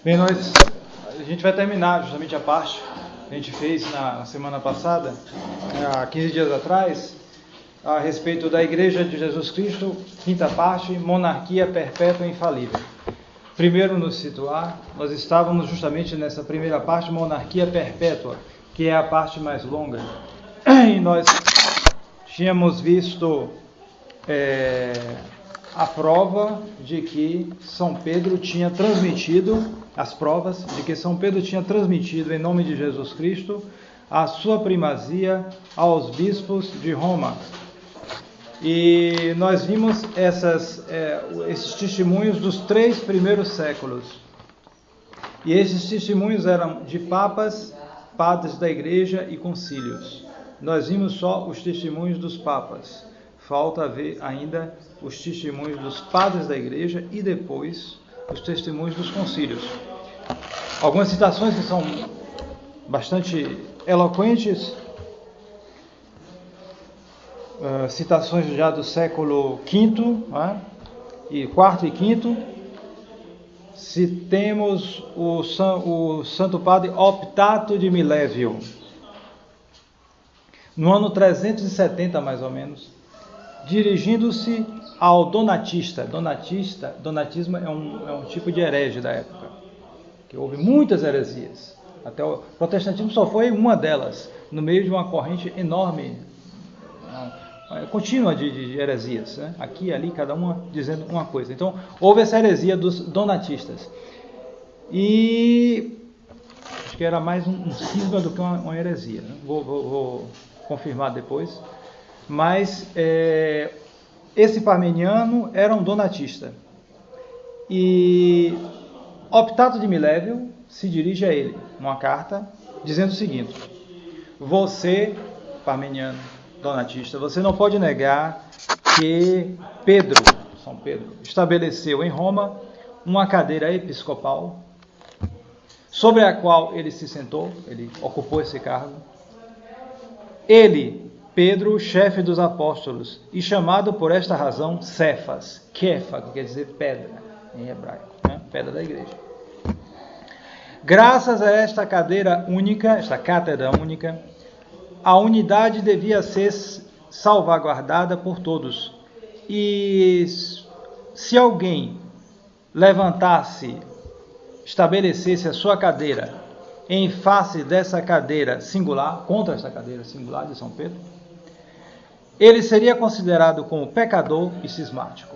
Bem, a gente vai terminar justamente a parte que a gente fez na semana passada, há 15 dias atrás, a respeito da Igreja de Jesus Cristo, quinta parte, monarquia perpétua e infalível. Primeiro nos situar, nós estávamos justamente nessa primeira parte, monarquia perpétua, que é a parte mais longa, e nós tínhamos visto a prova de que São Pedro tinha transmitido, as provas de que São Pedro tinha transmitido em nome de Jesus Cristo a sua primazia aos bispos de Roma. E nós vimos esses testemunhos dos 3 primeiros séculos. E esses testemunhos eram de papas, padres da igreja e concílios. Nós vimos só os testemunhos dos papas. Falta ver ainda os testemunhos dos padres da igreja e depois os testemunhos dos concílios. Algumas citações que são bastante eloquentes, citações já do século V, e quarto e quinto. Se temos o Santo Padre Optato de Milévio, no ano 370 mais ou menos, dirigindo-se ao donatista. Donatismo é um tipo de herege da época, que houve muitas heresias. Até o protestantismo só foi uma delas, no meio de uma corrente enorme, contínua de heresias, né? Aqui e ali, cada uma dizendo uma coisa. Então, houve essa heresia dos donatistas. E acho que era mais um cisma do que uma heresia, né? Vou confirmar depois. Mas esse Parmeniano era um donatista. E Optato de Milévio se dirige a ele, numa carta, dizendo o seguinte: você, Parmeniano, donatista, você não pode negar que São Pedro, estabeleceu em Roma uma cadeira episcopal, sobre a qual ele se sentou, ele ocupou esse cargo. Ele, Pedro, chefe dos apóstolos, e chamado por esta razão Cefas, Kefa, que quer dizer pedra em hebraico, né? Pedra da igreja. Graças a esta cadeira única, esta cátedra única, a unidade devia ser salvaguardada por todos. E se alguém levantasse, estabelecesse a sua cadeira em face dessa cadeira singular, contra esta cadeira singular de São Pedro, ele seria considerado como pecador e cismático.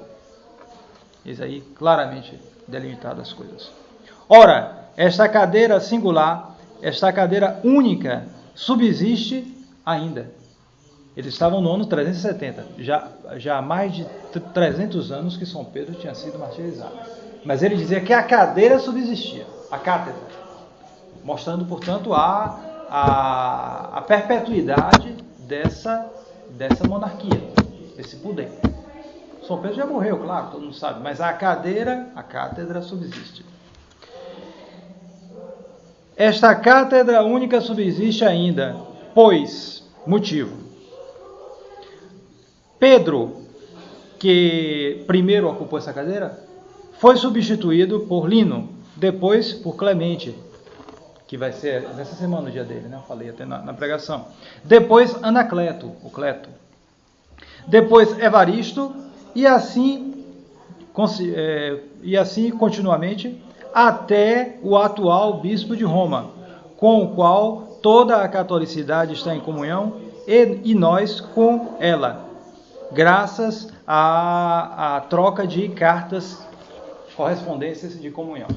Isso aí claramente delimitado as coisas. Ora, esta cadeira singular, esta cadeira única, subsiste ainda. Eles estavam no ano 370, já há mais de 300 anos que São Pedro tinha sido martirizado. Mas ele dizia que a cadeira subsistia, a cátedra, mostrando, portanto, a perpetuidade dessa monarquia, desse poder. São Pedro já morreu, claro, todo mundo sabe, mas a cátedra subsiste. Esta cátedra única subsiste ainda, pois, motivo, Pedro, que primeiro ocupou essa cadeira, foi substituído por Lino, depois por Clemente, que vai ser nessa semana o dia dele, né? Eu falei até na pregação. Depois Anacleto, o Cleto. Depois Evaristo, e assim continuamente, até o atual bispo de Roma, com o qual toda a catolicidade está em comunhão, e nós com ela, graças à troca de cartas, correspondências de comunhão.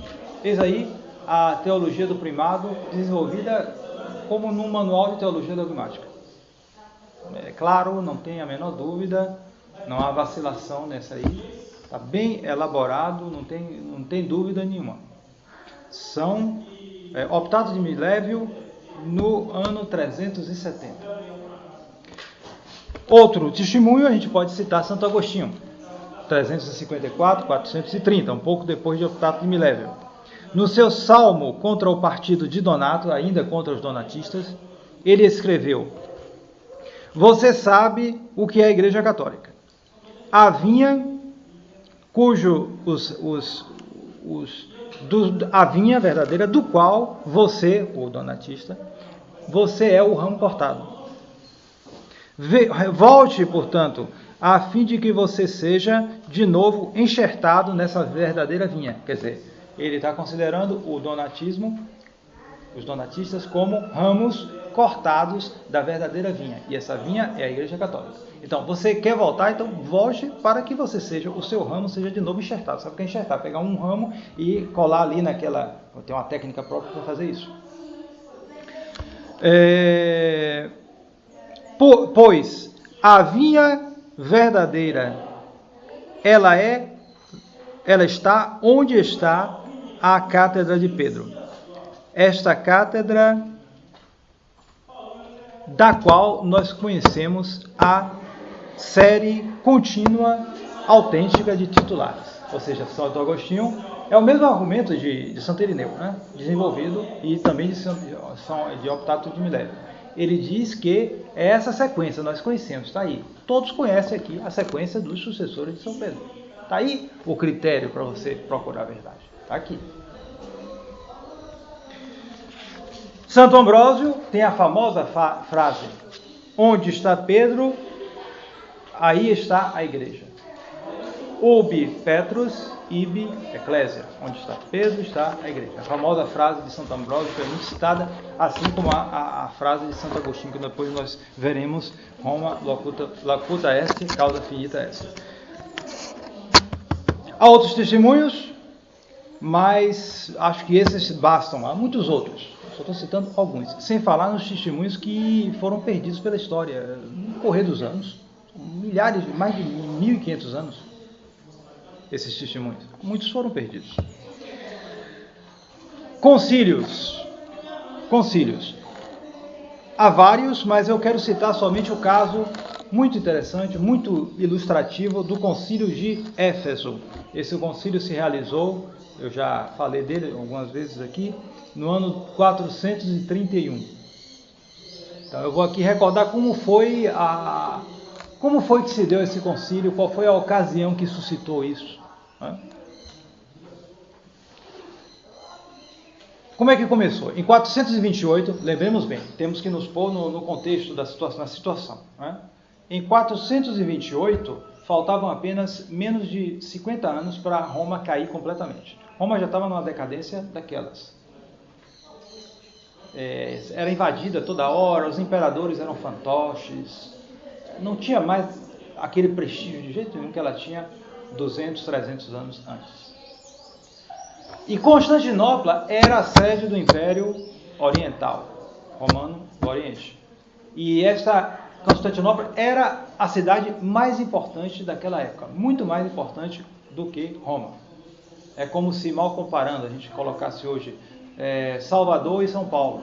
Eis aí a teologia do primado, desenvolvida como num manual de teologia dogmática. É claro, não tem a menor dúvida, não há vacilação nessa aí. Está bem elaborado, não tem dúvida nenhuma. São Optato de Milévio no ano 370. Outro testemunho, a gente pode citar Santo Agostinho, 354, 430, um pouco depois de Optato de Milévio. No seu salmo contra o partido de Donato, ainda contra os donatistas, ele escreveu: você sabe o que é a Igreja Católica. A vinha cujo a vinha verdadeira, do qual você, o donatista, você é o ramo cortado. Volte, portanto, a fim de que você seja de novo enxertado nessa verdadeira vinha. Quer dizer, ele está considerando o donatismo, os donatistas, como ramos cortados da verdadeira vinha. E essa vinha é a Igreja Católica. Então, você quer voltar? Então, volte para que você seja, o seu ramo seja de novo enxertado. Sabe o que é enxertar? Pegar um ramo e colar ali naquela... Tem uma técnica própria para fazer isso. Pois a vinha verdadeira, ela está onde está a cátedra de Pedro. Esta cátedra da qual nós conhecemos a série contínua autêntica de titulares. Ou seja, Santo Agostinho é o mesmo argumento de Santo Irineu, né? Desenvolvido, e também de Optato de Milério. Ele diz que é essa sequência, nós conhecemos, está aí. Todos conhecem aqui a sequência dos sucessores de São Pedro. Está aí o critério para você procurar a verdade. Está aqui. Santo Ambrósio tem a famosa frase: onde está Pedro, aí está a igreja. Ubi Petrus, ibi ecclesia. Onde está Pedro, está a igreja. A famosa frase de Santo Ambrósio, que é muito citada, assim como a frase de Santo Agostinho, que depois nós veremos: Roma locuta est, causa finita est. Há outros testemunhos, mas acho que esses bastam. Há muitos outros. Só estou citando alguns, sem falar nos testemunhos que foram perdidos pela história no correr dos anos, milhares, mais de 1.500 anos, esses testemunhos, muitos foram perdidos. Concílios, há vários, mas eu quero citar somente o caso muito interessante, muito ilustrativo do concílio de Éfeso. Esse concílio se realizou, eu já falei dele algumas vezes aqui, no ano 431. Então eu vou aqui recordar como foi que se deu esse concílio, qual foi a ocasião que suscitou isso. Né? Como é que começou? Em 428, lembremos bem, temos que nos pôr no contexto da situação, na situação. Né? Em 428, faltavam apenas menos de 50 anos para Roma cair completamente. Roma já estava numa decadência daquelas. Era invadida toda hora, os imperadores eram fantoches, não tinha mais aquele prestígio de jeito nenhum que ela tinha 200, 300 anos antes. E Constantinopla era a sede do Império Oriental, Romano do Oriente. E essa Constantinopla era a cidade mais importante daquela época, muito mais importante do que Roma. É como se, mal comparando, a gente colocasse hoje Salvador e São Paulo.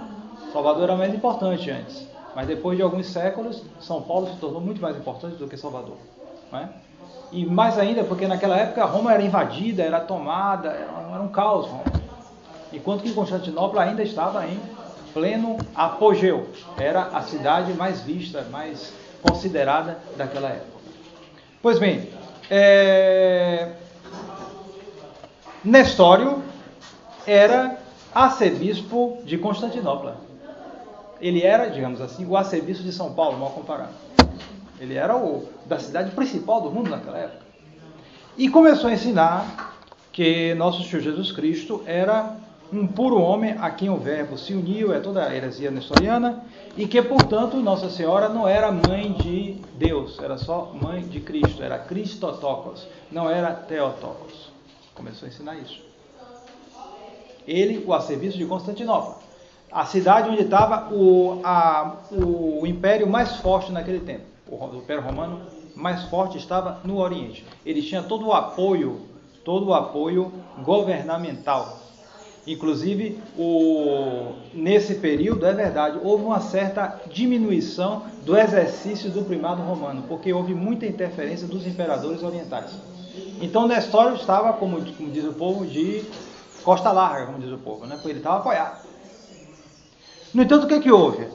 Salvador era mais importante antes, mas depois de alguns séculos, São Paulo se tornou muito mais importante do que Salvador. Não é? E mais ainda porque naquela época Roma era invadida, era tomada, era um caos Roma. Enquanto que Constantinopla ainda estava em pleno apogeu. Era a cidade mais vista, mais considerada daquela época. Pois bem, Nestório era arcebispo de Constantinopla. Ele era, digamos assim, o arcebispo de São Paulo, mal comparado. Ele era da cidade principal do mundo naquela época. E começou a ensinar que nosso Senhor Jesus Cristo era um puro homem a quem o verbo se uniu, é toda a heresia nestoriana, e que, portanto, Nossa Senhora não era mãe de Deus, era só mãe de Cristo, era Christotokos, não era Theotokos. Começou a ensinar isso. Ele, o arcebispo de Constantinopla, a cidade onde estava o império mais forte naquele tempo. O Império Romano mais forte estava no Oriente. Ele tinha todo o apoio governamental. Inclusive, nesse período, é verdade, houve uma certa diminuição do exercício do primado romano, porque houve muita interferência dos imperadores orientais. Então, Nestório estava, como diz o povo, de costa larga, como diz o povo, né? Porque ele estava apoiado. No entanto, o que houve?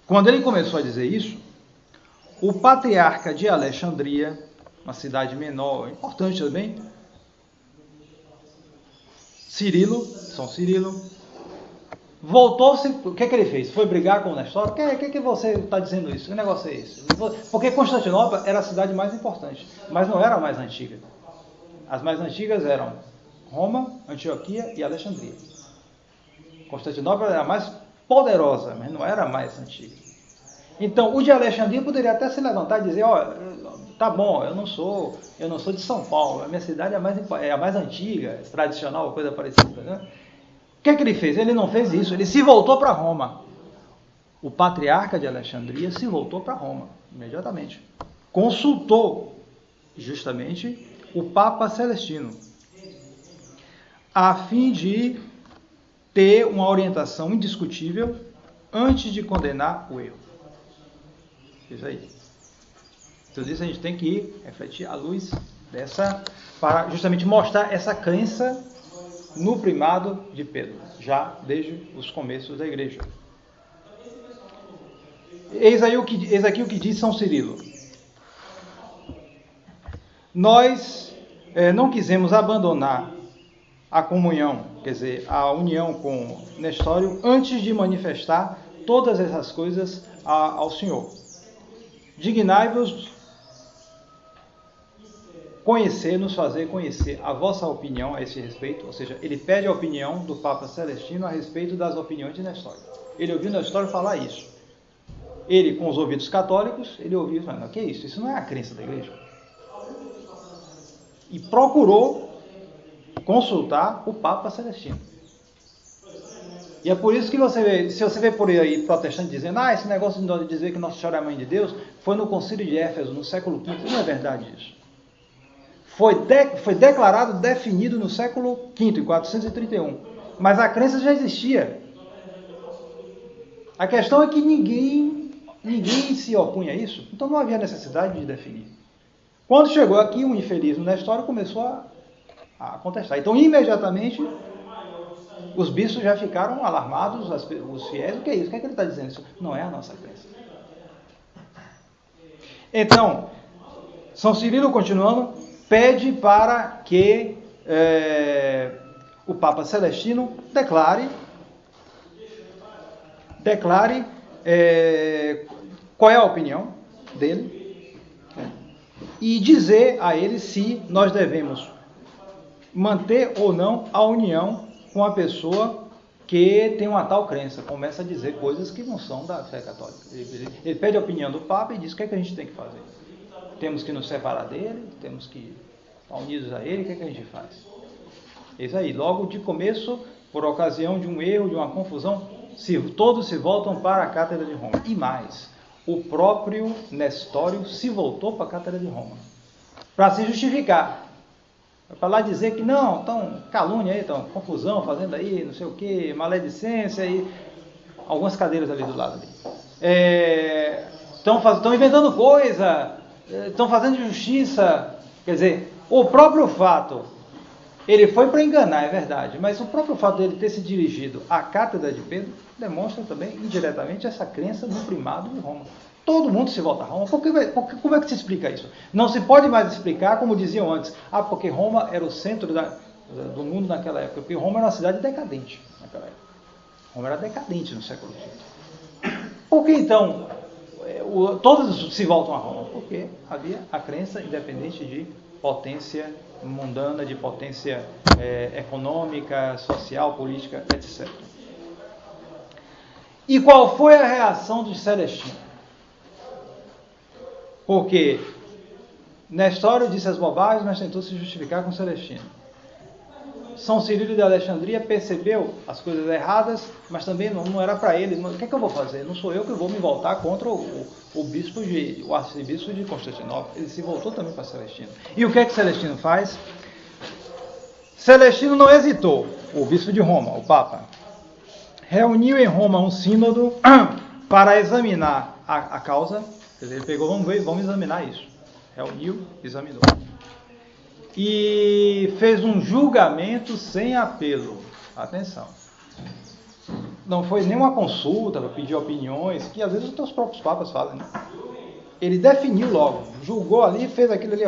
Quando ele começou a dizer isso, o patriarca de Alexandria, uma cidade menor, importante também, São Cirilo, voltou-se, o que ele fez? Foi brigar com o Nestor? O que você está dizendo isso? Que negócio é esse? Porque Constantinopla era a cidade mais importante, mas não era a mais antiga. As mais antigas eram Roma, Antioquia e Alexandria. Constantinopla era a mais poderosa, mas não era a mais antiga. Então, o de Alexandria poderia até se levantar e dizer, tá bom, eu não sou de São Paulo, a minha cidade é a mais antiga, tradicional, coisa parecida, né? O que ele fez? Ele não fez isso, ele se voltou para Roma. O patriarca de Alexandria se voltou para Roma, imediatamente. Consultou, justamente, o Papa Celestino, a fim de ter uma orientação indiscutível antes de condenar o erro. Isso aí. Tudo isso a gente tem que refletir à luz dessa, para justamente mostrar essa crença no primado de Pedro, já desde os começos da igreja. Eis aqui o que diz São Cirilo. Nós não quisemos abandonar a comunhão, quer dizer, a união com Nestório, antes de manifestar todas essas coisas ao Senhor. Dignai-vos nos fazer conhecer a vossa opinião a esse respeito, ou seja, ele pede a opinião do Papa Celestino a respeito das opiniões de Nestório. Ele ouviu Nestório falar isso. Ele, com os ouvidos católicos, ele ouviu e falou, que é isso? Isso não é a crença da igreja. E procurou consultar o Papa Celestino. E é por isso que se você vê por aí protestante dizendo, esse negócio de dizer que Nossa Senhora é a Mãe de Deus, foi no Concílio de Éfeso, no século V, não é verdade isso. Foi declarado, definido no século V, em 431. Mas a crença já existia. A questão é que ninguém se opunha a isso, então não havia necessidade de definir. Quando chegou aqui, um infeliz no Nestório começou a contestar. Então, imediatamente, os bispos já ficaram alarmados, os fiéis, o que é isso? O que é que ele está dizendo? Isso não é a nossa crença. Então, São Cirilo, continuando, pede para que o Papa Celestino declare qual é a opinião dele e dizer a ele se nós devemos manter ou não a união com a pessoa que tem uma tal crença. Começa a dizer coisas que não são da fé católica. Ele pede a opinião do Papa e diz o que é que a gente tem que fazer. Temos que nos separar dele, temos que estar unidos a ele, o que é que a gente faz? Isso aí, logo de começo, por ocasião de um erro, de uma confusão, todos se voltam para a Cátedra de Roma. E mais, o próprio Nestório se voltou para a Cátedra de Roma, para se justificar. Para lá dizer que não, estão calúnia aí, estão confusão, fazendo aí, não sei o que, maledicência e algumas cadeiras ali do lado. Estão inventando coisa, estão fazendo justiça. Quer dizer, o próprio fato, ele foi para enganar, é verdade, mas o próprio fato dele ter se dirigido à Cátedra de Pedro demonstra também, indiretamente, essa crença no primado de Roma. Todo mundo se volta a Roma. Como é que se explica isso? Não se pode mais explicar, como diziam antes, porque Roma era o centro do mundo naquela época, porque Roma era uma cidade decadente naquela época. Roma era decadente no século V. Por que então todos se voltam a Roma? Porque havia a crença independente de potência mundana, de potência econômica, social, política, etc. E qual foi a reação de Celestino? Porque Nestório disse as bobagens, mas tentou se justificar com Celestino. São Cirilo de Alexandria percebeu as coisas erradas, mas também não era para ele. O que é que eu vou fazer? Não sou eu que vou me voltar contra o arcebispo de Constantinopla. Ele se voltou também para Celestino. E o que é que Celestino faz? Celestino não hesitou, o bispo de Roma, o Papa. Reuniu em Roma um sínodo para examinar a causa. Quer dizer, ele pegou, vamos examinar isso. Reuniu, examinou. E fez um julgamento sem apelo. Atenção. Não foi nenhuma consulta para pedir opiniões, que às vezes os próprios papas fazem, né? Ele definiu logo, julgou ali, fez aquilo ali,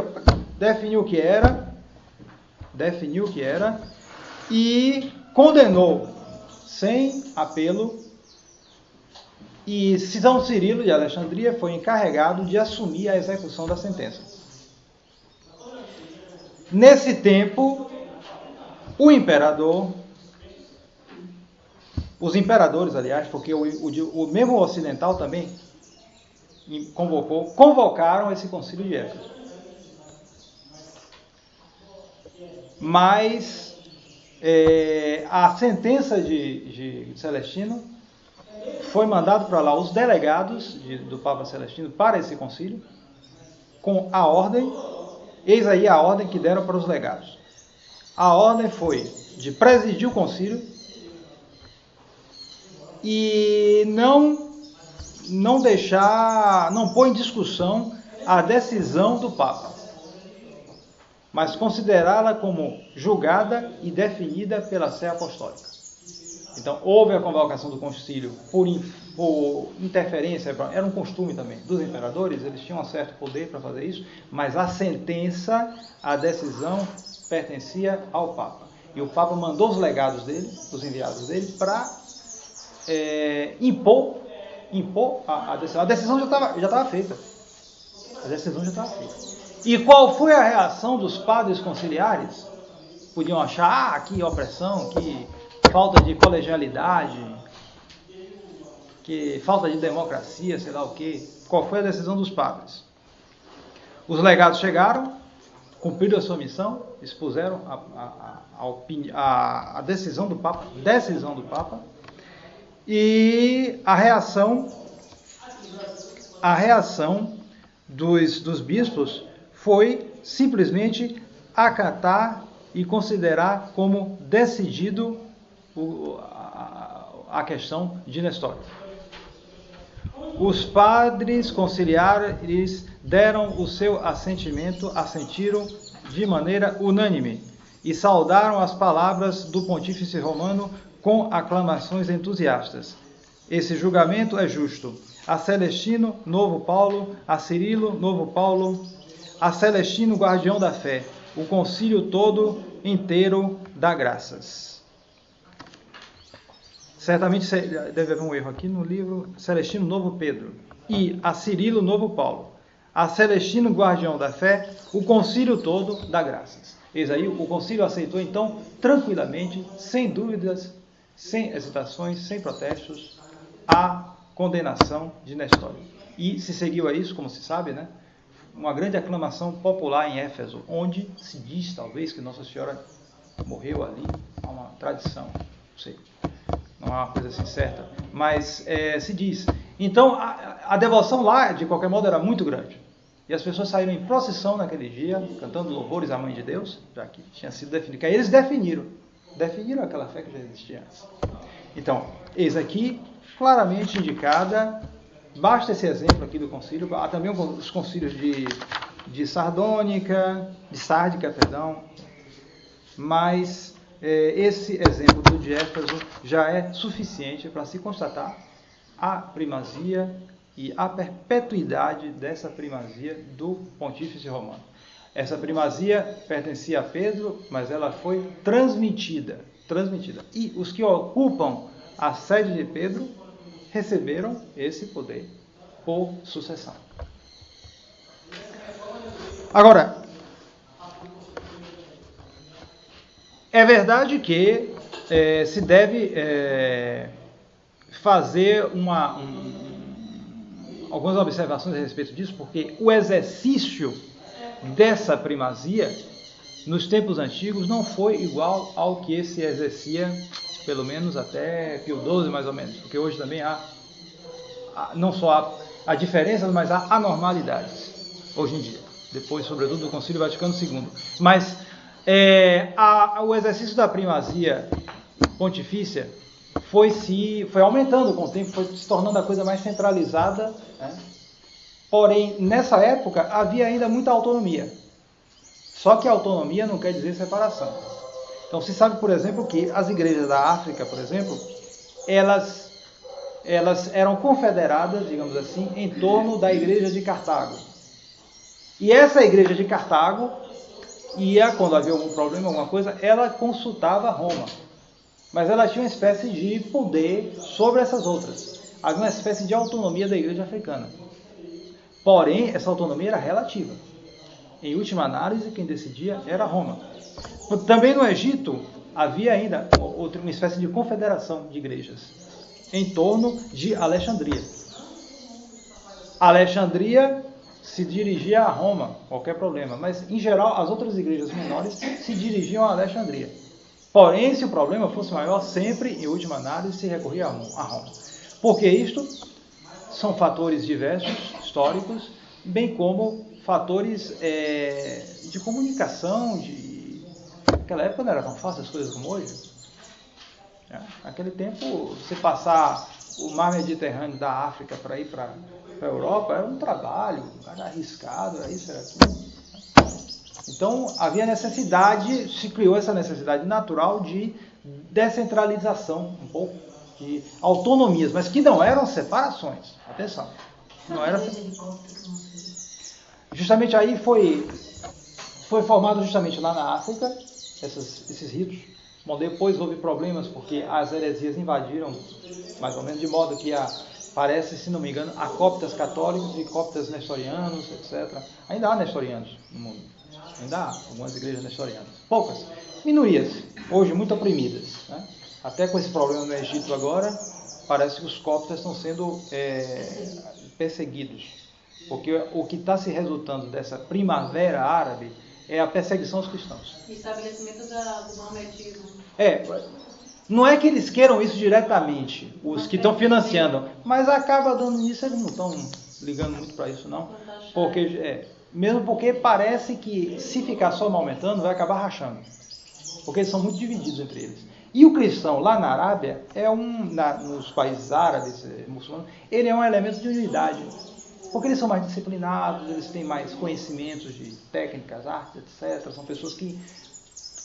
definiu o que era, e condenou sem apelo, e São Cirilo de Alexandria foi encarregado de assumir a execução da sentença. Nesse tempo, os imperadores, aliás, porque o mesmo ocidental também convocaram esse concílio de Éfeso. Mas a sentença de Celestino foi mandado para lá os delegados do Papa Celestino para esse concílio, com a ordem, eis aí a ordem que deram para os legados. A ordem foi de presidir o concílio e não pôr em discussão a decisão do Papa, mas considerá-la como julgada e definida pela Sé Apostólica. Então, houve a convocação do concílio por interferência, era um costume também dos imperadores, eles tinham um certo poder para fazer isso, mas a sentença, a decisão, pertencia ao Papa. E o Papa mandou os legados dele, os enviados dele, para impor a decisão. A decisão já estava feita. A decisão já estava feita. E qual foi a reação dos padres conciliares? Podiam achar, que opressão, que falta de colegialidade, que falta de democracia, sei lá o quê. Qual foi a decisão dos padres? Os legados chegaram, cumpriram a sua missão, expuseram a decisão do Papa, e a reação dos bispos foi simplesmente acatar e considerar como decidido a questão de Nestório. Os padres conciliares deram o seu assentimento, assentiram de maneira unânime e saudaram as palavras do pontífice romano com aclamações entusiastas. Esse julgamento é justo. A Celestino, novo Paulo, a Cirilo, novo Paulo, a Celestino, guardião da fé, o concílio todo inteiro dá graças. Certamente deve haver um erro aqui no livro. Celestino, novo Pedro, e a Cirilo, novo Paulo, a Celestino, guardião da fé, o concílio todo dá graças. Eis aí, o concílio aceitou então tranquilamente, sem dúvidas, sem hesitações, sem protestos, a condenação de Nestório. E se seguiu a isso, como se sabe, né? Uma grande aclamação popular em Éfeso, onde se diz, talvez, que Nossa Senhora morreu ali. Há uma tradição, não sei, não há uma coisa assim certa, mas se diz. Então, a devoção lá, de qualquer modo, era muito grande. E as pessoas saíram em procissão naquele dia, cantando louvores à Mãe de Deus, já que tinha sido definido. Que aí eles definiram aquela fé que já existia antes. Então, eis aqui, claramente indicada, basta esse exemplo aqui do concílio, há também os concílios de Sárdica, mas esse exemplo do de Éfeso já é suficiente para se constatar a primazia e a perpetuidade dessa primazia do pontífice romano. Essa primazia pertencia a Pedro, mas ela foi transmitida. E os que ocupam a sede de Pedro receberam esse poder por sucessão. Agora, é verdade que se deve fazer algumas observações a respeito disso, porque o exercício dessa primazia nos tempos antigos não foi igual ao que se exercia, pelo menos até Pio XII, mais ou menos, porque hoje também há não só há diferenças, mas há anormalidades hoje em dia, depois, sobretudo, do Concílio Vaticano II. Mas o exercício da primazia pontifícia foi aumentando com o tempo, foi se tornando a coisa mais centralizada, né? Porém, nessa época, havia ainda muita autonomia. Só que autonomia não quer dizer separação. Então, se sabe, por exemplo, que as igrejas da África, por exemplo, elas eram confederadas, digamos assim, em torno da igreja de Cartago. E essa igreja de Cartago E quando havia algum problema, alguma coisa, ela consultava Roma. Mas ela tinha uma espécie de poder sobre essas outras. Havia uma espécie de autonomia da igreja africana. Porém, essa autonomia era relativa. Em última análise, quem decidia era Roma. Também no Egito, havia ainda uma espécie de confederação de igrejas em torno de Alexandria. Alexandria se dirigia a Roma, qualquer problema, mas em geral as outras igrejas menores se dirigiam a Alexandria. Porém, se o problema fosse maior, sempre, em última análise, se recorria a Roma. Porque isto são fatores diversos, históricos, bem como fatores de comunicação. Naquela época não era tão fácil as coisas como hoje. Naquele tempo, você passar o mar Mediterrâneo da África para ir para a Europa era um trabalho, era arriscado, era isso, era aquilo. Então, havia necessidade, se criou essa necessidade natural de descentralização, um pouco, de autonomias, mas que não eram separações. Atenção. Não era. Justamente aí foi formado justamente lá na África, esses ritos. Bom, depois houve problemas porque as heresias invadiram, mais ou menos, de modo que parece, se não me engano, há cóptas católicos e cóptas nestorianos, etc. Ainda há nestorianos no mundo. Ainda há algumas igrejas nestorianas. Poucas. Minorias, hoje muito oprimidas. Né? Até com esse problema no Egito agora, parece que os coptas estão sendo perseguidos. Porque o que está se resultando dessa primavera árabe é a perseguição aos cristãos. E estabelecimento do maometismo. Não é que eles queiram isso diretamente, os que estão financiando, mas acaba dando isso, eles não estão ligando muito para isso não. Mesmo porque parece que se ficar só aumentando, vai acabar rachando. Porque eles são muito divididos entre eles. E o cristão lá na Arábia, nos países árabes, muçulmanos, ele é um elemento de unidade. Porque eles são mais disciplinados, eles têm mais conhecimentos de técnicas, artes, etc. São pessoas que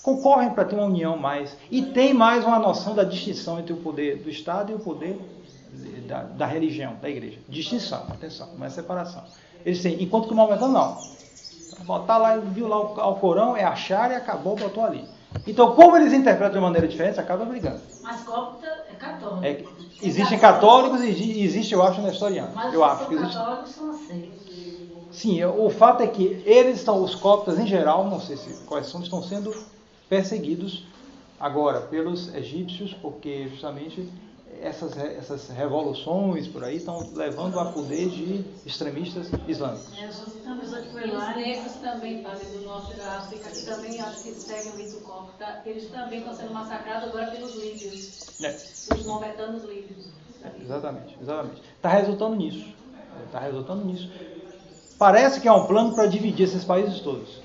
concorrem para ter uma união mais. E tem mais uma noção da distinção entre o poder do Estado e o poder da religião, da igreja. Distinção, atenção, não é separação. Eles têm, enquanto que o maometano não. Botar lá, viu lá o Alcorão, é achar e acabou, botou ali. Então, como eles interpretam de maneira diferente, acaba brigando. Mas copta é católico. Existem católicos e existe, eu acho, nestoriano. Mas eu acho que os existe. católicos são aceitos. Sim, o fato é que os coptas em geral, não sei quais são, estão sendo perseguidos agora pelos egípcios, porque justamente essas revoluções por aí estão levando a poder de extremistas islâmicos. Os negros também, do norte da África, que também acho que seguem o rito copta, eles também estão sendo massacrados agora pelos líbios, os maometanos líbios. Exatamente. Está resultando nisso. Parece que é um plano para dividir esses países todos.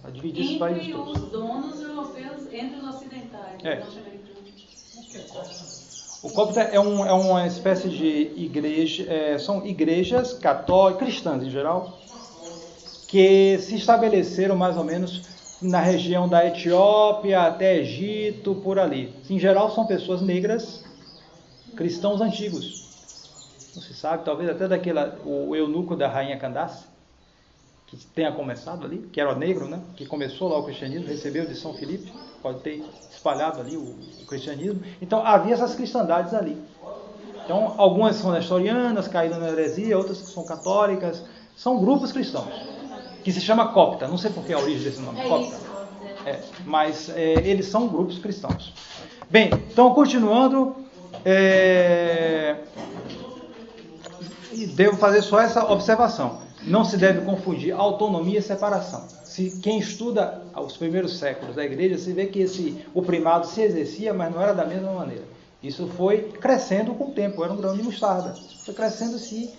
Entre os donos europeus, entre os ocidentais. O copta é uma espécie de igreja, são igrejas católicas, cristãs em geral, que se estabeleceram mais ou menos na região da Etiópia até Egito, por ali. Em geral são pessoas negras, cristãos antigos. Não se sabe, talvez até o eunuco da rainha Candace, que tenha começado ali, que era negro, né? Que começou lá o cristianismo, recebeu de São Filipe, pode ter espalhado ali o cristianismo. Então havia essas cristandades ali. Então algumas são nestorianas, caíram na heresia, outras que são católicas, são grupos cristãos, que se chama copta, não sei por que a origem desse nome, copta. Mas eles são grupos cristãos. Bem, então continuando, devo fazer só essa observação. Não se deve confundir autonomia e separação. Quem estuda os primeiros séculos da igreja, se vê que o primado se exercia, mas não era da mesma maneira. Isso foi crescendo com o tempo, era um grão de mostarda. Foi crescendo-se.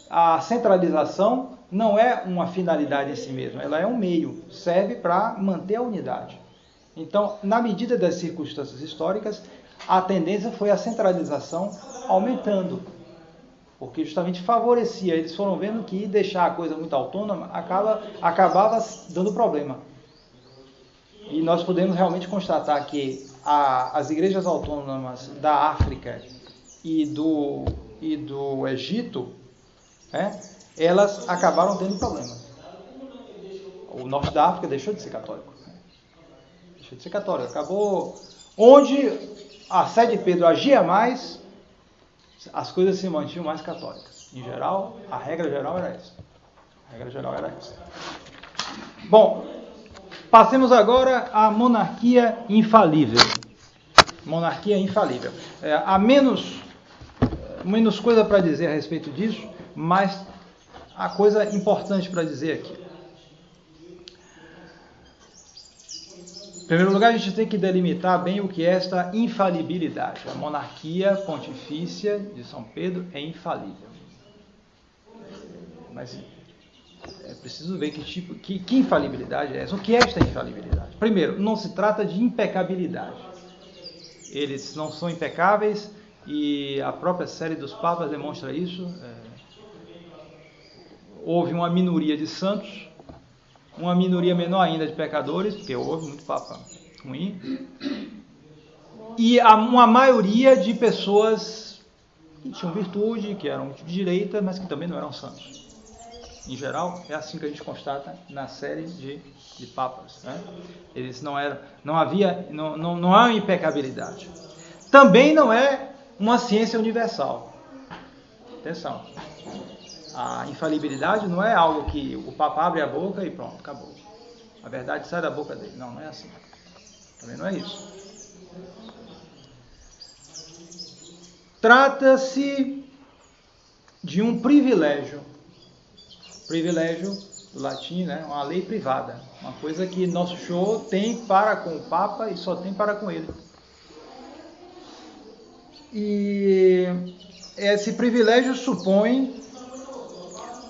A centralização não é uma finalidade em si mesma, ela é um meio, serve para manter a unidade. Então, na medida das circunstâncias históricas, a tendência foi a centralização aumentando. Porque justamente favorecia, eles foram vendo que deixar a coisa muito autônoma acabava dando problema. E nós podemos realmente constatar que as igrejas autônomas da África e do Egito, elas acabaram tendo problemas. o norte da África deixou de ser católico. Deixou de ser católico. Acabou. Onde a sé de Pedro agia mais, as coisas se mantinham mais católicas. Em geral, a regra geral era essa. Bom, passemos agora à monarquia infalível. Monarquia infalível. Há menos coisa para dizer a respeito disso, mas há coisa importante para dizer aqui. Em primeiro lugar, a gente tem que delimitar bem o que é esta infalibilidade. A monarquia pontifícia de São Pedro é infalível. Mas é preciso ver que infalibilidade é essa. O que é esta infalibilidade? Primeiro, não se trata de impecabilidade. Eles não são impecáveis e a própria série dos papas demonstra isso. Houve uma minoria de santos, uma minoria menor ainda de pecadores, porque houve muito papa ruim, e uma maioria de pessoas que tinham virtude, que eram de direita, mas que também não eram santos. Em geral, é assim que a gente constata na série de papas. Né? Eles não há impecabilidade. Também não é uma ciência universal. Atenção. A infalibilidade não é algo que o Papa abre a boca e pronto, acabou. A verdade sai da boca dele. Não é assim. Também não é isso. Trata-se de um privilégio. Privilégio, do latim, né? Uma lei privada. Uma coisa que Nosso Senhor tem para com o Papa e só tem para com ele. E esse privilégio supõe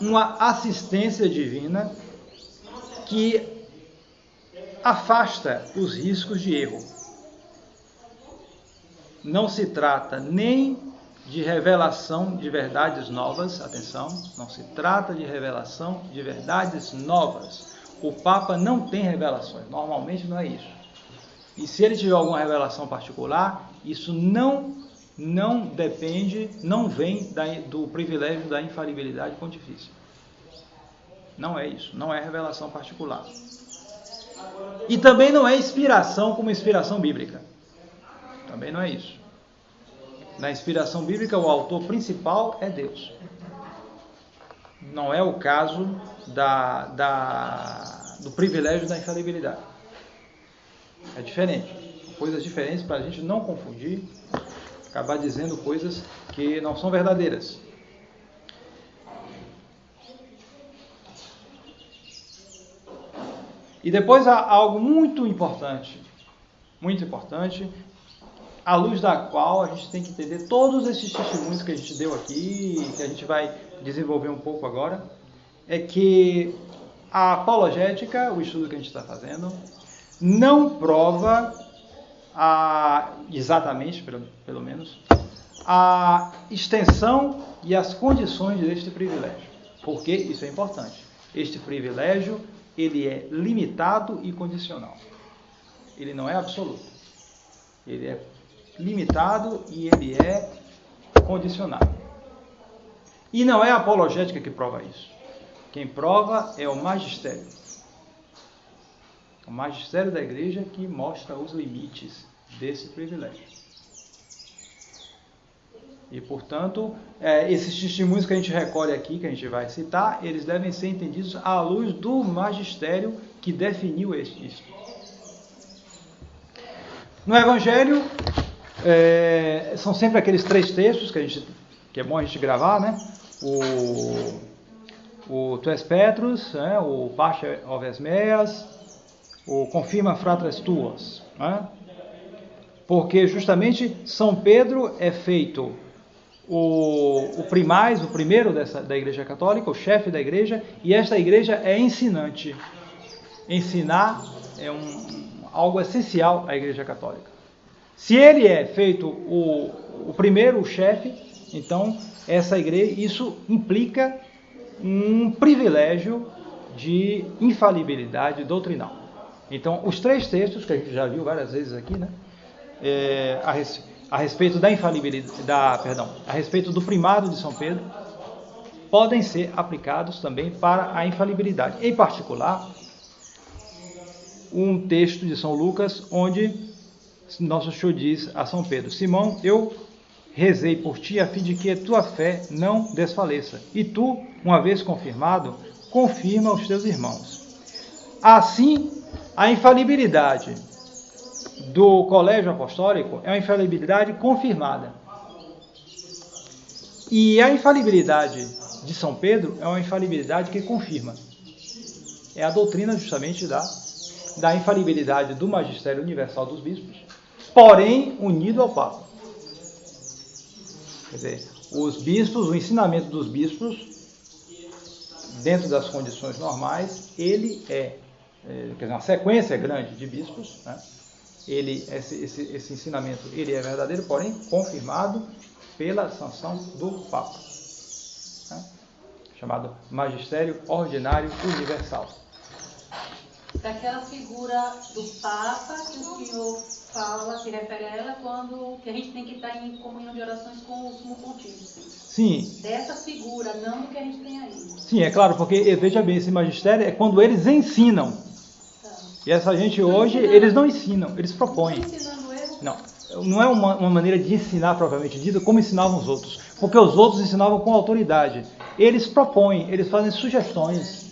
uma assistência divina que afasta os riscos de erro. Não se trata nem de revelação de verdades novas, atenção, não se trata de revelação de verdades novas. O Papa não tem revelações, normalmente não é isso. E se ele tiver alguma revelação particular, isso não depende, não vem do privilégio da infalibilidade pontifícia. Não é isso, não é revelação particular. E também não é inspiração como inspiração bíblica. Também não é isso. Na inspiração bíblica, o autor principal é Deus. Não é o caso do privilégio da infalibilidade. É diferente. Coisas diferentes para a gente não confundir, acabar dizendo coisas que não são verdadeiras. E depois há algo muito importante, à luz da qual a gente tem que entender todos esses testemunhos que a gente deu aqui, que a gente vai desenvolver um pouco agora, é que a apologética, o estudo que a gente está fazendo, não prova exatamente, pelo menos, a extensão e as condições deste privilégio. Porque isso é importante. Este privilégio, ele é limitado e condicional. Ele não é absoluto. Ele é limitado e ele é condicionado. E não é a apologética que prova isso. Quem prova é o magistério. O magistério da igreja que mostra os limites desse privilégio. E, portanto, esses testemunhos que a gente recolhe aqui, que a gente vai citar, eles devem ser entendidos à luz do magistério que definiu isso. No Evangelho, são sempre aqueles 3 textos que é bom a gente gravar, né? O Tu és Petrus, né? O Pace oves meas, o Confirma fratres tuos, né? Porque justamente São Pedro é feito o primeiro da Igreja Católica, o chefe da Igreja, e esta Igreja é ensinante. Ensinar é algo essencial à Igreja Católica. Se ele é feito o primeiro, o chefe, então essa igreja, isso implica um privilégio de infalibilidade doutrinal. Então, os 3 textos que a gente já viu várias vezes aqui, né, a respeito da infalibilidade, a respeito do primado de São Pedro, podem ser aplicados também para a infalibilidade. Em particular, um texto de São Lucas, onde Nosso Senhor diz a São Pedro: Simão, eu rezei por ti a fim de que a tua fé não desfaleça. E tu, uma vez confirmado, confirma os teus irmãos. Assim, a infalibilidade do colégio apostólico é uma infalibilidade confirmada. E a infalibilidade de São Pedro é uma infalibilidade que confirma. É a doutrina justamente da infalibilidade do magistério universal dos bispos, porém unido ao Papa. Quer dizer, os bispos, o ensinamento dos bispos, dentro das condições normais, ele quer dizer, uma sequência grande de bispos, né? Esse ensinamento ele é verdadeiro, porém confirmado pela sanção do Papa, né? Chamado Magistério Ordinário Universal. Daquela figura do Papa que o senhor fala, se refere a ela, quando que a gente tem que estar em comunhão de orações com o Sumo Pontífice. Sim. Dessa figura, não do que a gente tem aí. Sim, é claro, porque, veja bem, esse magistério é quando eles ensinam. Tá. E essa gente hoje, eles não ensinam, eles propõem. Não ensinando erro? Não é uma maneira de ensinar propriamente dita, como ensinavam os outros. Porque os outros ensinavam com autoridade. Eles propõem, eles fazem sugestões.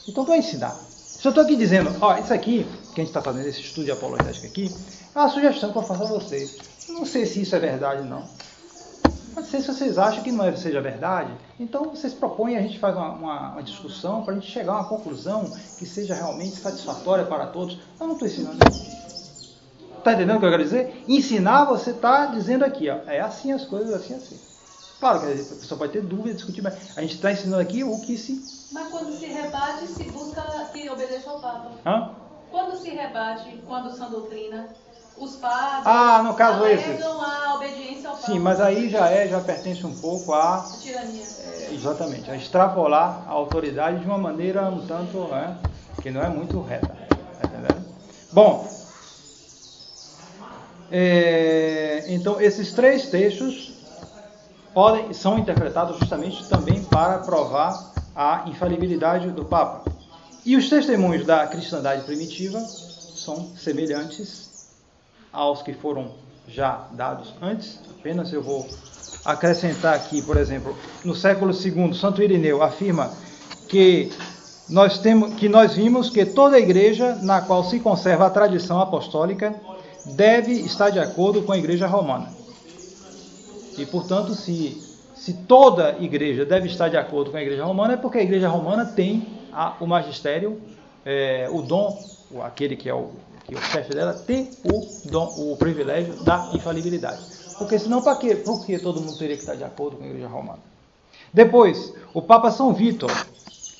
Então, para ensinar. Se eu estou aqui dizendo, isso aqui, que a gente está fazendo esse estudo de apologética aqui, é uma sugestão que eu faço a vocês. Eu não sei se isso é verdade, não. Pode ser se vocês acham que não seja verdade, então vocês propõem, a gente faz uma discussão para a gente chegar a uma conclusão que seja realmente satisfatória para todos. Eu não estou ensinando isso. Está entendendo o que eu quero dizer? Ensinar, você está dizendo aqui, é assim as coisas, assim. Claro que a pessoa pode ter dúvida, discutir, mas a gente está ensinando aqui o que se... Mas quando se rebate, se busca que obedeça ao Papa. Quando se rebate, quando sã doutrina, os padres no caso alegam a obediência ao Papa. Sim, mas aí já pertence um pouco à tirania. Exatamente, a extrapolar a autoridade de uma maneira um tanto, que não é muito reta. Tá entendendo? Bom, então esses três textos são interpretados justamente também para provar a infalibilidade do Papa. E os testemunhos da cristandade primitiva são semelhantes aos que foram já dados antes. Apenas eu vou acrescentar aqui, por exemplo, no século II, Santo Irineu afirma que nós vimos que toda a igreja na qual se conserva a tradição apostólica deve estar de acordo com a igreja romana. E, portanto, se toda igreja deve estar de acordo com a igreja romana, é porque a igreja romana tem o magistério, o dom, aquele que é o chefe dela, tem o privilégio da infalibilidade. Porque senão, por que todo mundo teria que estar de acordo com a igreja romana? Depois, o Papa São Vítor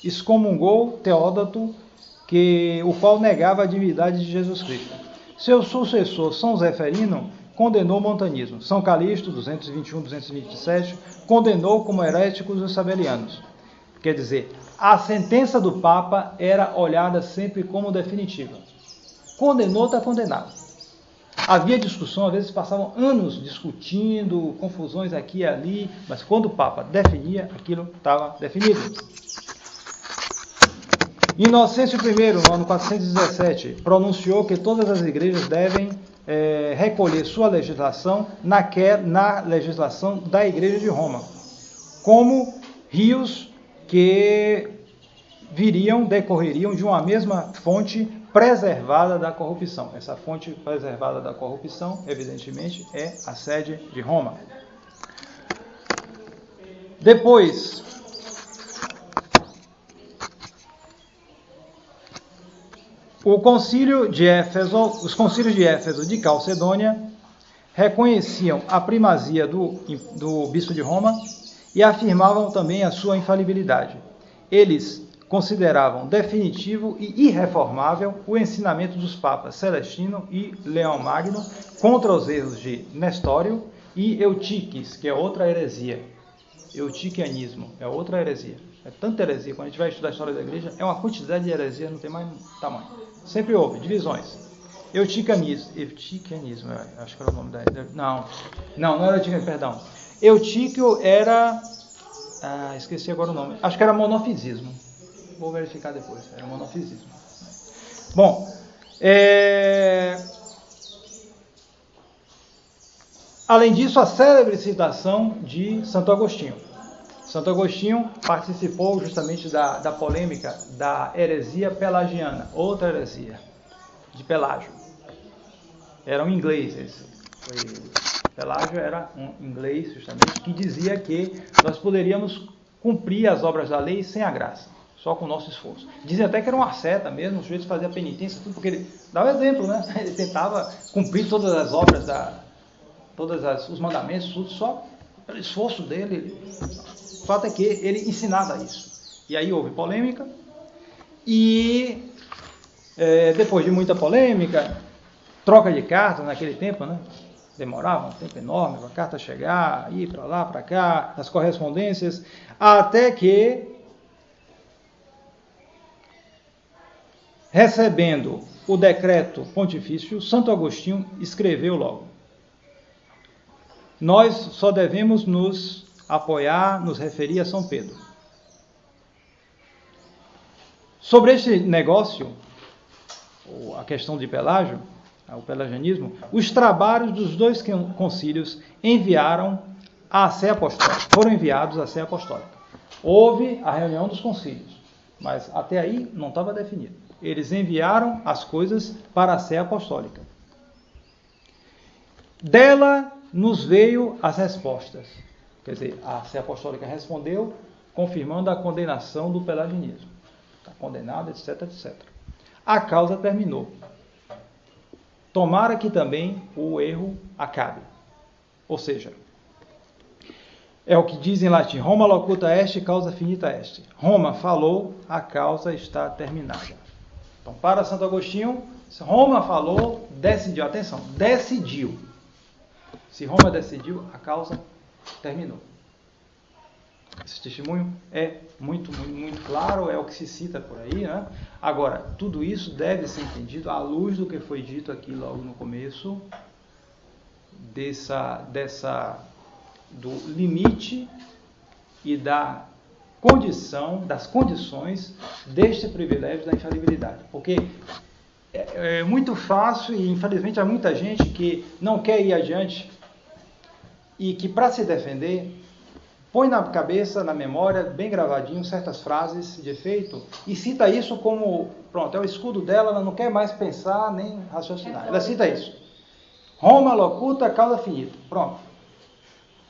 excomungou Teódoto, o qual negava a divindade de Jesus Cristo. Seu sucessor, São Zeferino, condenou o montanismo. São Calixto, 221-227, condenou como heréticos os sabelianos. Quer dizer, a sentença do Papa era olhada sempre como definitiva. Condenou, está condenado. Havia discussão, às vezes passavam anos discutindo, confusões aqui e ali, mas quando o Papa definia, aquilo estava definido. Inocêncio I, no ano 417, pronunciou que todas as igrejas devem recolher sua legislação na legislação da Igreja de Roma, como rios que decorreriam de uma mesma fonte preservada da corrupção. Essa fonte preservada da corrupção, evidentemente, é a sede de Roma. Depois, os concílios de Éfeso e de Calcedônia reconheciam a primazia do bispo de Roma e afirmavam também a sua infalibilidade. Eles consideravam definitivo e irreformável o ensinamento dos papas Celestino e Leão Magno contra os erros de Nestório e Eutiques, que é outra heresia. Eutiquianismo é outra heresia. É tanta heresia, quando a gente vai estudar a história da igreja, é uma quantidade de heresia, não tem mais tamanho. Sempre houve divisões. Eutiquianismo, acho que era o nome da... Não era Eutiquianismo, perdão. Eutíquio era... esqueci agora o nome. Acho que era monofisismo. Vou verificar depois. Era monofisismo. Bom, além disso, a célebre citação de Santo Agostinho. Santo Agostinho participou justamente da polêmica da heresia pelagiana, outra heresia, de Pelágio. Era um inglês esse. Pelágio era um inglês, justamente, que dizia que nós poderíamos cumprir as obras da lei sem a graça, só com o nosso esforço. Dizem até que era uma seta mesmo, o sujeito fazia penitência, tudo, porque ele dava exemplo, né? Ele tentava cumprir todas as obras, os mandamentos, tudo, só pelo esforço dele. O fato é que ele ensinava isso. E aí houve polêmica, e depois de muita polêmica, troca de cartas naquele tempo, né? Demorava um tempo enorme para a carta chegar, ir para lá, para cá, as correspondências, até que, recebendo o decreto pontifício, Santo Agostinho escreveu logo: nós só devemos nos apoiar, nos referir a São Pedro. Sobre este negócio, a questão de Pelágio, o pelagianismo, os trabalhos dos dois concílios foram enviados à Sé Apostólica. Houve a reunião dos concílios, mas até aí não estava definido. Eles enviaram as coisas para a Sé Apostólica. Dela nos veio as respostas. Quer dizer, a Sé Apostólica respondeu, confirmando a condenação do pelagianismo. Está condenado, etc, etc. A causa terminou. Tomara que também o erro acabe. Ou seja, é o que diz em latim: Roma locuta est, causa finita est. Roma falou, a causa está terminada. Então, para Santo Agostinho, Roma falou, decidiu. Atenção, decidiu. Se Roma decidiu, a causa terminou. Esse testemunho é muito claro, é o que se cita por aí, né? Agora, tudo isso deve ser entendido à luz do que foi dito aqui logo no começo, do limite e das condições deste privilégio da infalibilidade. Porque é muito fácil, e infelizmente há muita gente que não quer ir adiante e que, para se defender, põe na cabeça, na memória, bem gravadinho, certas frases de efeito e cita isso como, pronto, é o escudo dela, ela não quer mais pensar nem raciocinar. Ela cita isso. Roma locuta, causa finita. Pronto.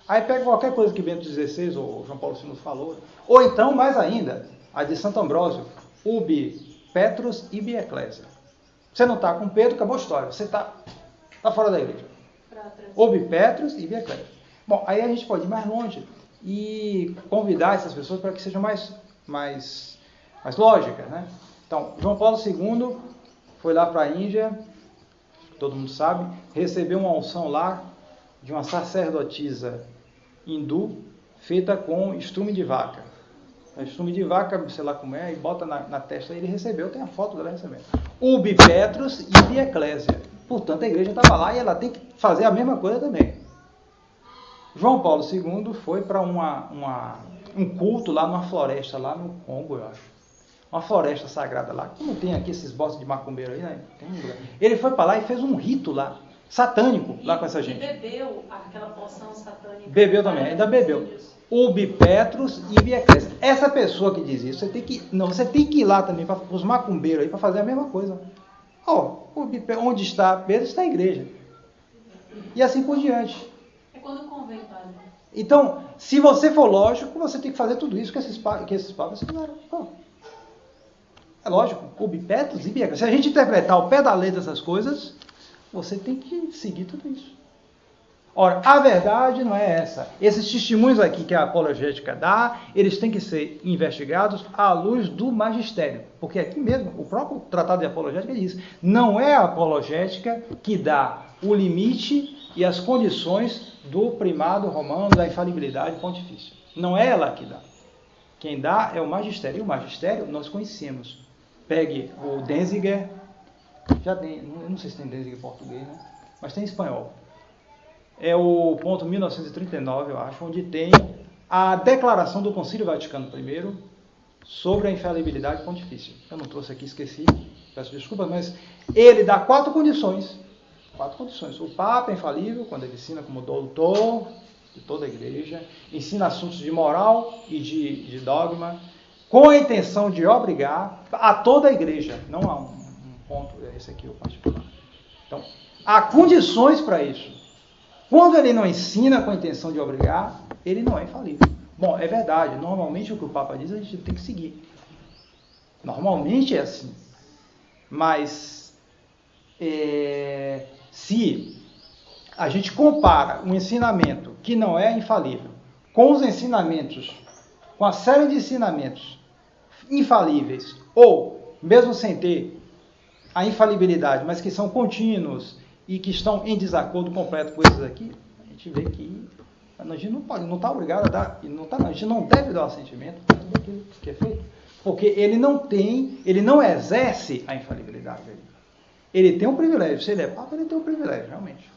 Aí pega qualquer coisa que Bento XVI ou João Paulo II falou. Ou então, mais ainda, a de Santo Ambrósio. Ubi Petrus ibi Ecclesia. Você não está com Pedro, acabou a história. Você está fora da igreja. Ubi Petrus ibi Ecclesia. Bom, aí a gente pode ir mais longe e convidar essas pessoas para que sejam mais lógicas, né? Então, João Paulo II foi lá para a Índia, todo mundo sabe, recebeu uma unção lá de uma sacerdotisa hindu feita com estrume de vaca. Estrume de vaca, sei lá como é, e bota na testa, ele recebeu, tem a foto dela recebendo. Ubi Petrus ibi Ecclesia. Portanto, a igreja estava lá e ela tem que fazer a mesma coisa também. João Paulo II foi para um culto lá numa floresta, lá no Congo, eu acho. Uma floresta sagrada lá. Como tem aqui esses bosses de macumbeiro aí, né? Ele foi para lá e fez um rito lá, satânico, lá com essa gente. E bebeu aquela poção satânica. Bebeu também, ainda bebeu. Ubi Petrus ibi Ecclesia. Essa pessoa que diz isso, você tem que ir lá também para os macumbeiros aí para fazer a mesma coisa. Onde está Pedro, está a igreja. E assim por diante. Quando convém, padre. Então, se você for lógico, você tem que fazer tudo isso que esses padres fizeram. É lógico, ubi Petrus ibi Ecclesia. Se a gente interpretar ao pé da letra essas coisas, você tem que seguir tudo isso. Ora, a verdade não é essa. Esses testemunhos aqui que a apologética dá, eles têm que ser investigados à luz do magistério. Porque aqui mesmo, o próprio Tratado de Apologética diz, não é a apologética que dá o limite e as condições do primado romano, da infalibilidade pontifícia. Não é ela que dá. Quem dá é o magistério. E o magistério nós conhecemos. Pegue o Denzinger, já tem, eu não sei se tem Denzinger em português, né? Mas tem em espanhol. É o ponto 1939, eu acho, onde tem a declaração do Concílio Vaticano I sobre a infalibilidade pontifícia. Eu não trouxe aqui, esqueci. peço desculpas, mas ele dá 4 condições. 4 condições. O Papa é infalível quando ele ensina como doutor de toda a igreja, ensina assuntos de moral e de dogma, com a intenção de obrigar a toda a igreja. Não há um ponto, esse aqui é o particular. Então, há condições para isso. Quando ele não ensina com a intenção de obrigar, ele não é infalível. Bom, é verdade, normalmente o que o Papa diz a gente tem que seguir. Normalmente é assim. Mas, se a gente compara um ensinamento que não é infalível com os ensinamentos, com a série de ensinamentos infalíveis, ou mesmo sem ter a infalibilidade, mas que são contínuos e que estão em desacordo completo com esses aqui, a gente vê que a gente não está obrigado a dar, a gente não deve dar o assentimento para tudo aquilo que é feito, porque ele não exerce a infalibilidade dele. Ele tem um privilégio. Se ele é Papa, ele tem um privilégio, realmente.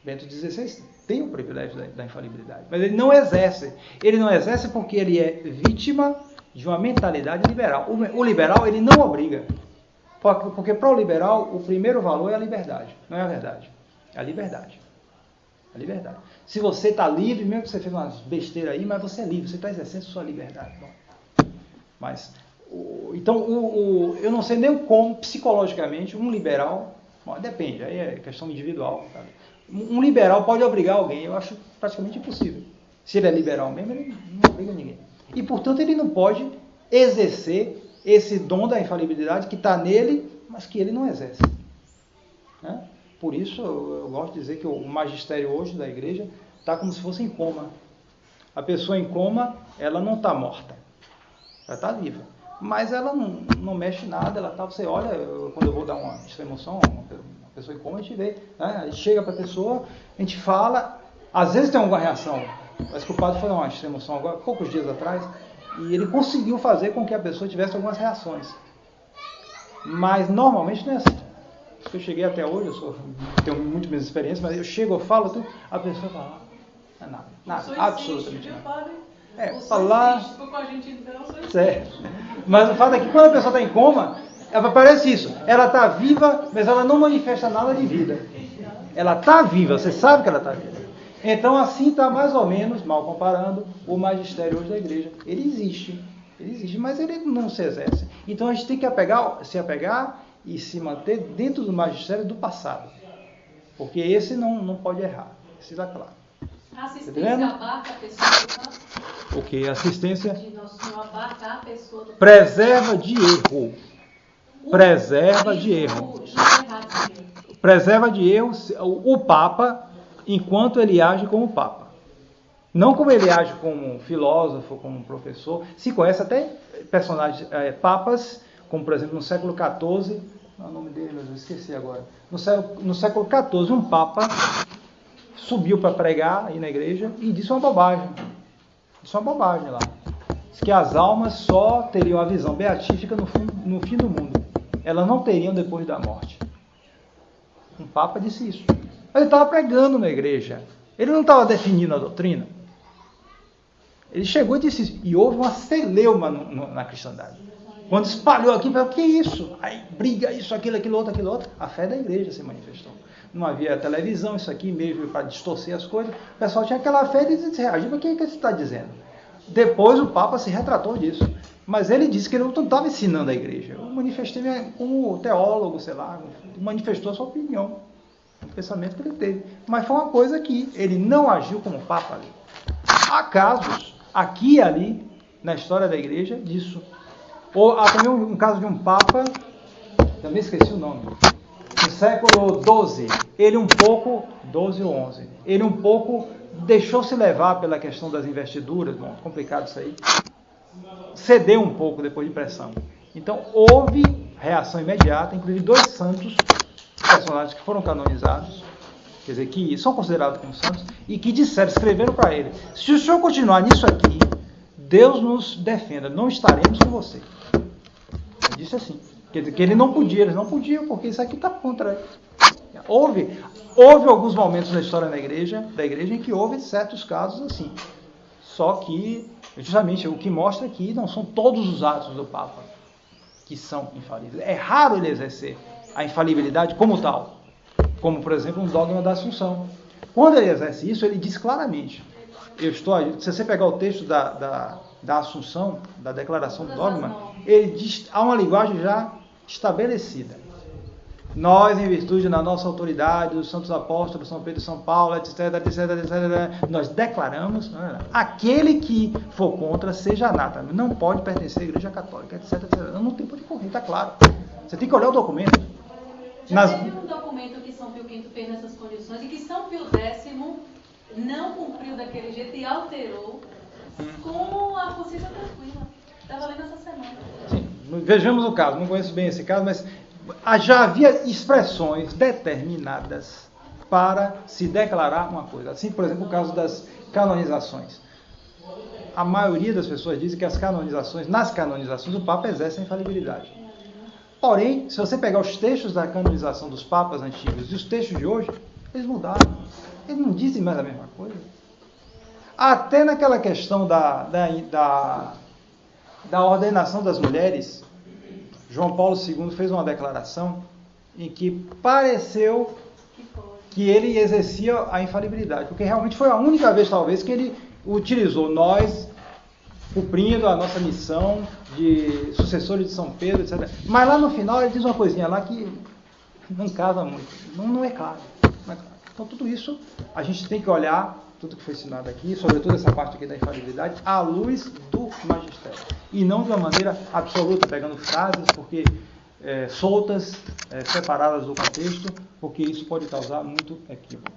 Bento XVI tem o privilégio da infalibilidade, mas ele não exerce. Ele não exerce porque ele é vítima de uma mentalidade liberal. O liberal, ele não obriga. Porque para o liberal, o primeiro valor é a liberdade, não é a verdade. É a liberdade. A liberdade. Se você está livre, mesmo que você fez umas besteiras aí, mas você é livre, você está exercendo sua liberdade. Bom, mas, então, eu não sei nem como, psicologicamente, um liberal, bom, depende, aí é questão individual, sabe? Um liberal pode obrigar alguém, eu acho praticamente impossível. Se ele é liberal mesmo, ele não obriga ninguém. E, portanto, ele não pode exercer esse dom da infalibilidade que está nele, mas que ele não exerce. Né? Por isso, eu gosto de dizer que o magistério hoje da igreja está como se fosse em coma. A pessoa em coma, ela não está morta. Ela está viva. Mas ela não mexe nada, ela tá, você olha, quando eu vou dar uma extremoção, uma pessoa em coma, a gente vê, né? A gente chega para a pessoa, a gente fala, às vezes tem alguma reação. Mas que o padre foi dar uma extremoção agora, poucos dias atrás, e ele conseguiu fazer com que a pessoa tivesse algumas reações. Mas normalmente não é assim. Eu cheguei até hoje, tenho muito menos experiência, mas eu chego, eu falo tudo, a pessoa fala, não é nada, absolutamente nada. Falar. Certo. Mas o fato é que quando a pessoa está em coma, parece isso. Ela está viva, mas ela não manifesta nada de vida. Ela está viva, você sabe que ela está viva. Então, assim está mais ou menos, mal comparando, o magistério hoje da igreja. Ele existe, mas ele não se exerce. Então, a gente tem que se apegar e se manter dentro do magistério do passado. Porque esse não pode errar. Isso está claro. A assistência abarca a pessoa. O que? Assistência? De Nosso Senhor abarca a pessoa. Preserva de erro. Preserva de erro. Preserva de erro o Papa enquanto ele age como Papa. Não como ele age como filósofo, como professor. Se conhece até personagens, papas, como por exemplo no século XIV, não é o nome dele, eu esqueci agora. No século XIV, um Papa subiu para pregar aí na igreja e disse uma bobagem. Disse uma bobagem lá. Disse que as almas só teriam a visão beatífica no fim do mundo. Elas não teriam depois da morte. Um Papa disse isso. Ele estava pregando na igreja. Ele não estava definindo a doutrina. Ele chegou e disse isso. E houve uma celeuma na cristandade. Quando espalhou aqui, falou, o que é isso? Aí briga, isso, aquilo, aquilo outro. A fé da igreja se manifestou. Não havia televisão, isso aqui mesmo para distorcer as coisas. O pessoal tinha aquela fé e eles reagiam. Mas o que você está dizendo? Depois o Papa se retratou disso. Mas ele disse que ele não estava ensinando a igreja. Eu manifestei como teólogo, sei lá, manifestou a sua opinião. O pensamento que ele teve. Mas foi uma coisa que ele não agiu como Papa ali. Há casos, aqui e ali, na história da igreja, disso. Ou há também um caso de um Papa, também esqueci o nome, no século XII, ele um pouco, 12 ou 11, ele um pouco deixou-se levar pela questão das investiduras, bom, complicado isso aí, cedeu um pouco depois de pressão. Então houve reação imediata, inclusive 2 santos, personagens que foram canonizados, quer dizer, que são considerados como santos, e que escreveram para ele, se o senhor continuar nisso aqui, Deus nos defenda, não estaremos com você. Ele disse assim, quer dizer, que eles não podiam, porque isso aqui está contra ele. Houve alguns momentos na história da igreja em que houve certos casos assim. Só que, justamente, o que mostra aqui não são todos os atos do Papa que são infalíveis. É raro ele exercer a infalibilidade como tal, como, por exemplo, um dogma da Assunção. Quando ele exerce isso, ele diz claramente, se você pegar o texto da Assunção, da declaração do dogma, ele diz, há uma linguagem já estabelecida. Nós, em virtude da nossa autoridade, dos santos apóstolos, São Pedro e São Paulo, etc, nós declaramos, aquele que for contra, seja anátema, não pode pertencer à Igreja Católica, etc. Não tem por que correr, está claro. Você tem que olhar o documento. Já teve um documento que São Pio V fez nessas condições e que São Pio X não cumpriu daquele jeito e alterou com a consciência tranquila. Estava lendo essa semana. Sim, vejamos o caso, não conheço bem esse caso, mas já havia expressões determinadas para se declarar uma coisa. Assim, por exemplo, o caso das canonizações. A maioria das pessoas dizem que nas canonizações, o Papa exerce a infalibilidade. Porém, se você pegar os textos da canonização dos Papas antigos e os textos de hoje, eles mudaram. Eles não dizem mais a mesma coisa. Até naquela questão da ordenação das mulheres, João Paulo II fez uma declaração em que pareceu que ele exercia a infalibilidade, porque realmente foi a única vez, talvez, que ele utilizou nós, cumprindo a nossa missão de sucessores de São Pedro, etc. Mas lá no final ele diz uma coisinha lá que não casa muito, não é claro. Não é claro. Então tudo isso a gente tem que olhar, tudo que foi ensinado aqui, sobretudo essa parte aqui da infalibilidade, à luz do magistério. E não de uma maneira absoluta, pegando frases soltas, separadas do contexto, porque isso pode causar muito equívoco.